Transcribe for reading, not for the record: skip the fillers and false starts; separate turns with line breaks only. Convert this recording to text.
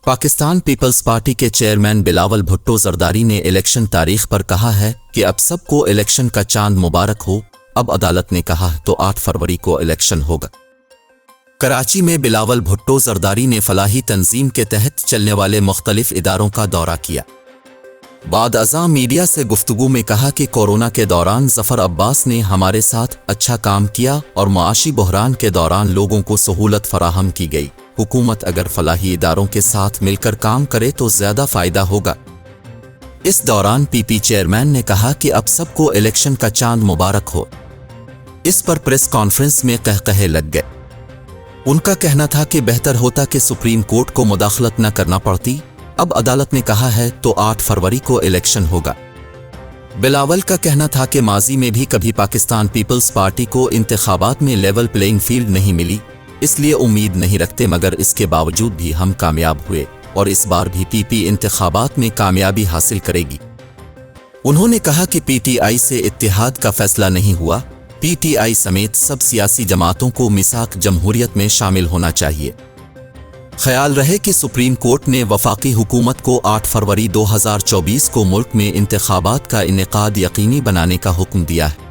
Pakistan peoples party के chairman Bilawal Bhutto Zardari ने election तारीख पर कहा है कि अब सबको इलेक्शन का चांद मुबारक हो। अब अदालत ने कहा तो 8 फरवरी को इलेक्शन होगा। कराची में बिलावल भुट्टो जरदारी ने फलाही तंजीम के तहत चलने वाले मुख्तलिफ इदारों का दौरा किया। बाद अज़ां मीडिया से गुफ्तगू में कहा कि कोरोना के दौरान ज़फ़र अब्बास ने हमारे साथ अच्छा काम किया और मुआशी बहरान के दौरान लोगों को सहूलत फराहम की गई। हुकूमत अगर फलाही इदारों के साथ मिलकर काम करे तो ज़्यादा फ़ायदा होगा। इस दौरान पीपी चेयरमैन ने कहा कि अब सबको इलेक्शन का चांद मुबारक हो। इस पर प्रेस कॉन्फ्रेंस में कहकहे लग गए। उनका कहना था कि बेहतर होता कि सुप्रीम कोर्ट को मुदाखलत न करना पड़ती। अब अदालत ने कहा है तो 8 फरवरी को इलेक्शन होगा। बिलावल का कहना था कि माजी में भी कभी पाकिस्तान पीपल्स पार्टी को इंतखाबात में लेवल प्लेइंग फील्ड नहीं मिली, इसलिए उम्मीद नहीं रखते, मगर इसके बावजूद भी हम कामयाब हुए और इस बार भी पीपी इंतखाबात में कामयाबी हासिल करेगी। उन्होंने कहा कि पीटीआई से इत्तेहाद का फैसला नहीं हुआ। पीटीआई समेत सब सियासी जमातों को मिसाक जमहूरियत में शामिल होना चाहिए। ख्याल रहे कि सुप्रीम कोर्ट ने वफाकी हुकूमत को 8 फरवरी 2024 को मुल्क में इंतखाबात का इनेकाद यकीनी बनाने का हुक्म दिया है।